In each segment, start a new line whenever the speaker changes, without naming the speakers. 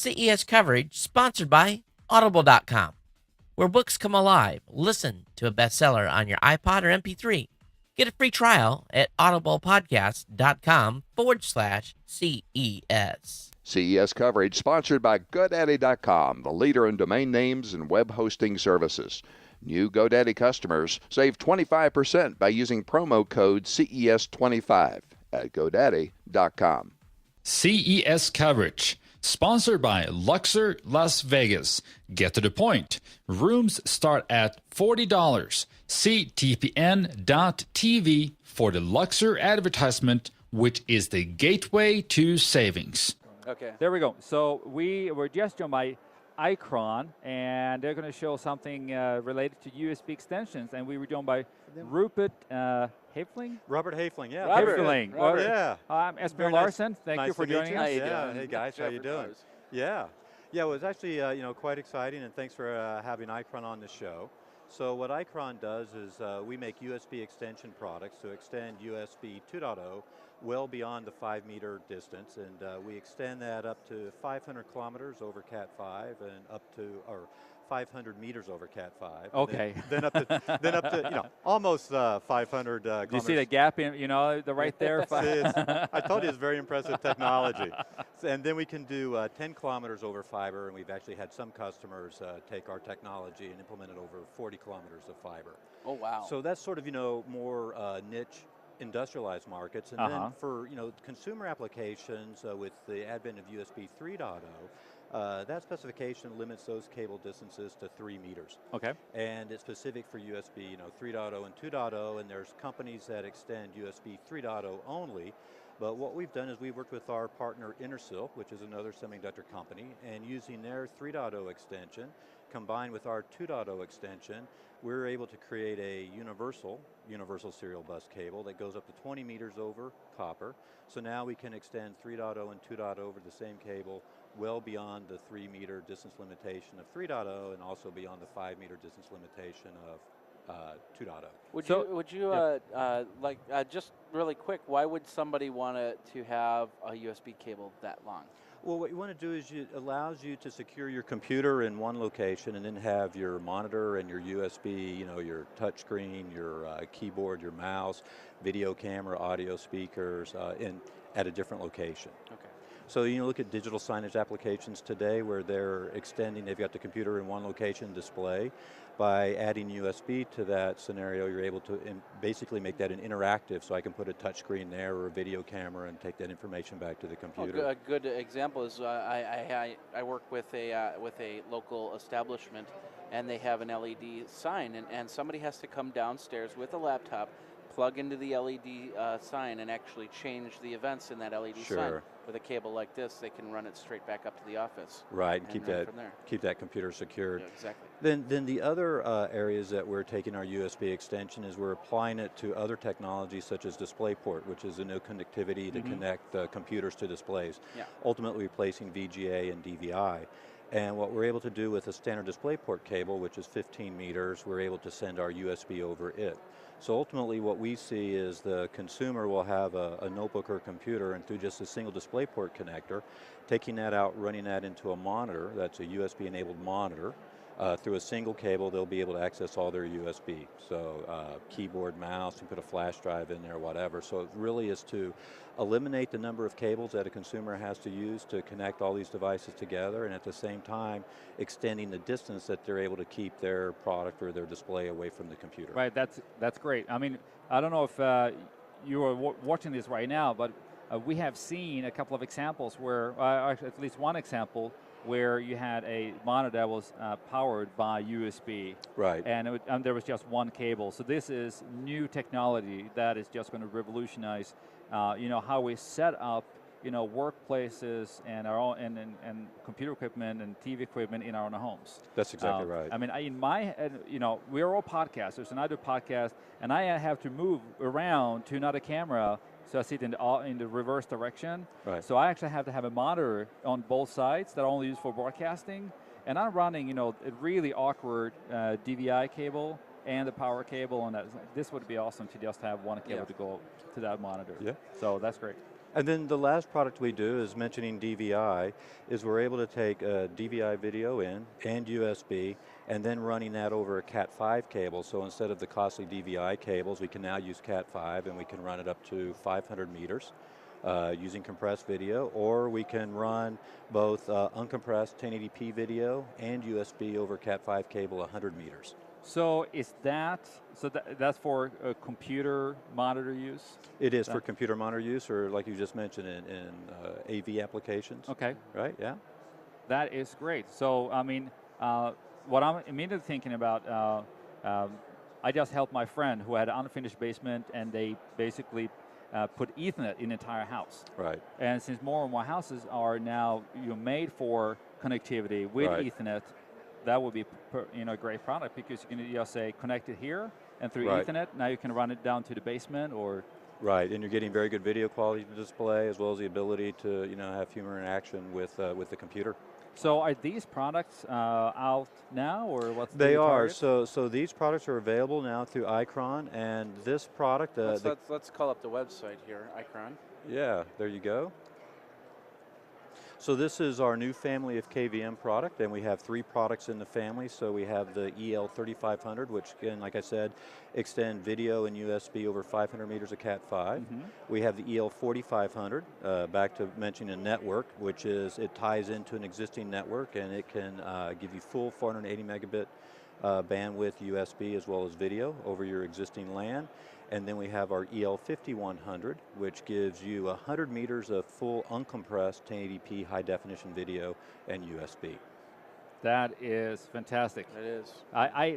CES coverage sponsored by Audible.com, where books come alive. Listen to a bestseller on your iPod or MP3. Get a free trial at audiblepodcast.com/CES.
CES coverage sponsored by GoDaddy.com, the leader in domain names and web hosting services. New GoDaddy customers save 25% by using promo code CES25 at GoDaddy.com.
CES coverage, sponsored by Luxor Las Vegas. Get to the point. Rooms start at $40. See TPN.TV for the Luxor advertisement, which is the gateway to savings.
Okay.
There we go. So we were just joined by Icron, and they're going to show something related to USB extensions. And we were joined by Rupert Hefling?
Robert Hefling, yeah.
Hefling.
Robert. Yeah.
I'm Espen Larsen. Thank you for joining us.
Yeah. Hey guys, how you doing? Yeah. Yeah, it was actually quite exciting, and thanks for having Icron on the show. So what Icron does is we make USB extension products to extend USB 2.0 well beyond the 5-meter distance, and we extend that up to 500 kilometers over Cat 5 and up to, or 500 meters over Cat 5.
Okay.
Then up to almost 500 kilometers.
Do you see the gap in, right there?
I told you it's very impressive technology. And then we can do 10 kilometers over fiber, and we've actually had some customers take our technology and implement it over 40 kilometers of fiber.
Oh, wow.
So that's sort of, more niche industrialized markets. And then for, consumer applications with the advent of USB 3.0, that specification limits those cable distances to 3 meters.
Okay.
And it's specific for USB, 3.0 and 2.0, and there's companies that extend USB 3.0 only. But what we've done is we've worked with our partner Intersil, which is another semiconductor company, and using their 3.0 extension combined with our 2.0 extension, we're able to create a universal serial bus cable that goes up to 20 meters over copper. So now we can extend 3.0 and 2.0 over the same cable well beyond the 3-meter distance limitation of 3.0 and also beyond the 5-meter distance limitation of 2.0.
Would you just really quick, why would somebody want to have a USB cable that long?
Well, what you want to do is it allows you to secure your computer in one location and then have your monitor and your USB, your touch screen, your keyboard, your mouse, video camera, audio speakers at a different location.
Okay.
So look at digital signage applications today where they're extending, they've got the computer in one location display. By adding USB to that scenario, you're able to basically make that an interactive, so I can put a touch screen there or a video camera and take that information back to the computer.
A good example is I work with a local establishment, and they have an LED sign, and somebody has to come downstairs with a laptop, plug into the LED sign, and actually change the events in that LED sign. With a cable like this, they can run it straight back up to the office.
Right, and keep that computer secured.
Yeah, exactly.
Then the other areas that we're taking our USB extension is we're applying it to other technologies such as DisplayPort, which is a new connectivity to connect computers to displays, ultimately replacing VGA and DVI. And what we're able to do with a standard DisplayPort cable, which is 15 meters, we're able to send our USB over it. So ultimately what we see is the consumer will have a notebook or computer, and through just a single DisplayPort connector, taking that out, running that into a monitor, that's a USB enabled monitor, through a single cable they'll be able to access all their USB. So keyboard, mouse, you put a flash drive in there, whatever. So it really is to eliminate the number of cables that a consumer has to use to connect all these devices together, and at the same time extending the distance that they're able to keep their product or their display away from the computer.
Right, that's great. I mean, I don't know if you are watching this right now, but we have seen a couple of examples where, at least one example, where you had a monitor that was powered by USB.
Right.
And there was just one cable. So this is new technology that is just going to revolutionize how we set up workplaces and our own and computer equipment and TV equipment in our own homes.
That's exactly right.
I mean, in my head, we're all podcasters, and I do podcasts, and I have to move around to another camera, so I sit in the reverse direction.
Right.
So I actually have to have a monitor on both sides that I only use for broadcasting, and I'm running, a really awkward DVI cable and the power cable, and this would be awesome to just have one cable to go to that monitor.
Yeah.
So that's great.
And then the last product we do is mentioning DVI, is we're able to take DVI video in and USB and then running that over a Cat5 cable. So instead of the costly DVI cables, we can now use Cat5 and we can run it up to 500 meters using compressed video, or we can run both uncompressed 1080p video and USB over Cat5 cable 100 meters.
So is that's for computer monitor use?
It is for computer monitor use, or like you just mentioned, in AV applications.
Okay.
Right, yeah.
That is great. So, I mean, what I'm immediately thinking about, I just helped my friend who had an unfinished basement, and they basically put Ethernet in the entire house.
Right.
And since more and more houses are now made for connectivity with Ethernet, that would be a great product, because you can just say connect it here and through Ethernet. Now you can run it down to the basement or. Right,
and you're getting very good video quality to display, as well as the ability to have human interaction with the computer.
So are these products out now, or what's the
They are.
target?
So these products are available now through Icron, and this product.
Let's call up the website here, Icron.
Yeah, there you go. So this is our new family of KVM product, and we have 3 products in the family. So we have the EL3500, which, again, like I said, extend video and USB over 500 meters of Cat5.
Mm-hmm.
We have the EL4500, back to mentioning a network, which is, it ties into an existing network, and it can give you full 480 megabit bandwidth USB as well as video over your existing LAN. And then we have our EL5100, which gives you 100 meters of full uncompressed 1080p high definition video and USB.
That is fantastic.
It is.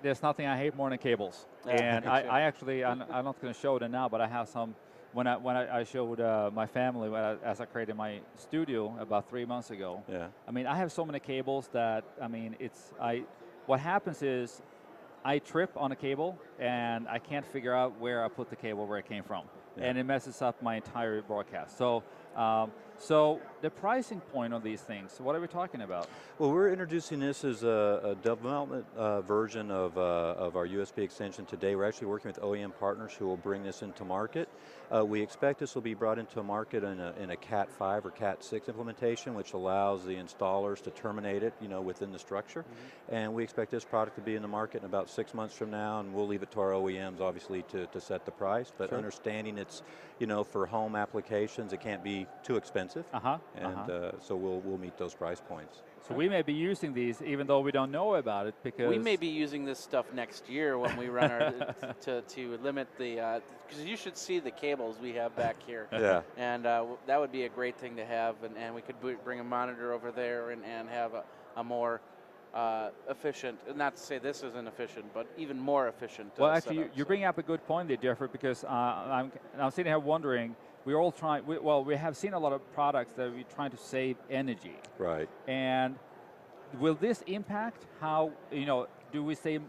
There's nothing I hate more than cables. And I actually, I'm not going to show them now, but I have some. When I showed my family as I created my studio about 3 months ago.
Yeah.
I mean, I have so many cables that, I mean, what happens is, I trip on a cable and I can't figure out where I put the cable, where it came from. Yeah. And it messes up my entire broadcast. So, so the pricing point on these things, what are we talking about?
Well, we're introducing this as a development version of our USB extension today. We're actually working with OEM partners who will bring this into market. We expect this will be brought into market in a Cat5 or Cat6 implementation, which allows the installers to terminate it, within the structure. Mm-hmm. And we expect this product to be in the market in about 6 months from now, and we'll leave it to our OEMs, obviously, to set the price. But understanding it's, for home applications, it can't be too expensive. So we'll meet those price points.
So we may be using these even though we don't know about it, because
we may be using this stuff next year when we run our to limit the because you should see the cables we have back here.
Yeah.
And that would be a great thing to have, and we could bring a monitor over there and have a more efficient, not to say this isn't efficient, but even more efficient.
Well, actually, you bring up a good point there, Jeffrey, because I'm sitting here wondering. We're all trying. We have seen a lot of products that we're trying to save energy.
Right.
And will this impact how will we save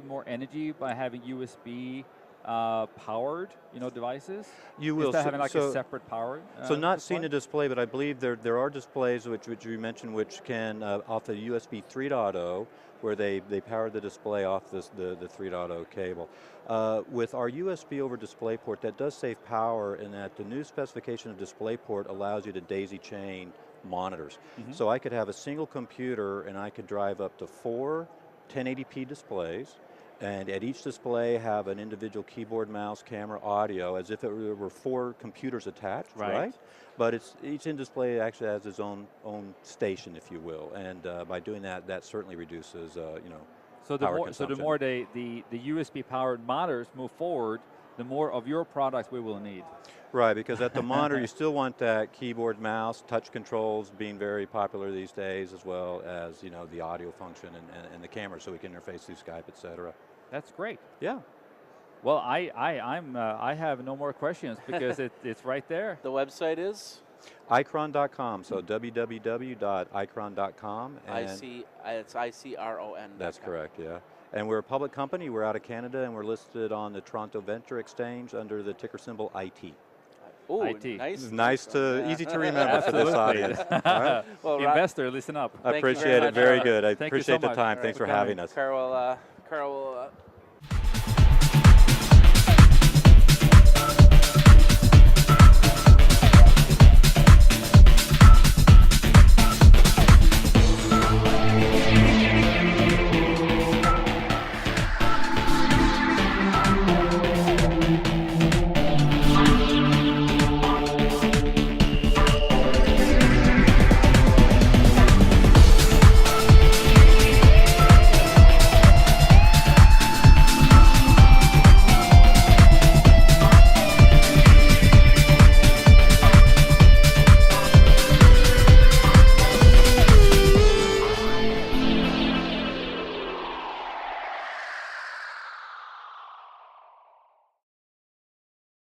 more energy by having USB powered devices?
You will.
Instead of having like a separate power.
So not seeing a display, but I believe there are displays which you mentioned which can off the USB 3.0, where they power the display off the 3.0 cable. With our USB over DisplayPort, that does save power in that the new specification of DisplayPort allows you to daisy chain monitors. Mm-hmm. So I could have a single computer and I could drive up to 4 1080p displays, and at each display have an individual keyboard, mouse, camera, audio, as if it were 4 computers attached, right? But each in-display actually has its own station, if you will, and by doing that, that certainly reduces,
So the more the USB-powered monitors move forward, the more of your products we will need.
Right, because at the monitor you still want that keyboard, mouse, touch controls being very popular these days, as well as the audio function and the camera, so we can interface through Skype, etc.
That's great.
Yeah.
Well, I have no more questions because it's right there.
The website is
Icron.com. So www.icron.com.
It's ICRON.
That's correct. Yeah. And we're a public company. We're out of Canada, and we're listed on the Toronto Venture Exchange under the ticker symbol IT.
Ooh,
IT.
Nice.
Easy to remember for this audience. All right?
Well, Investor, listen up.
I appreciate it. Very good. I
Thank
appreciate
you so
the time.
much.
Thanks for having us.
Carl will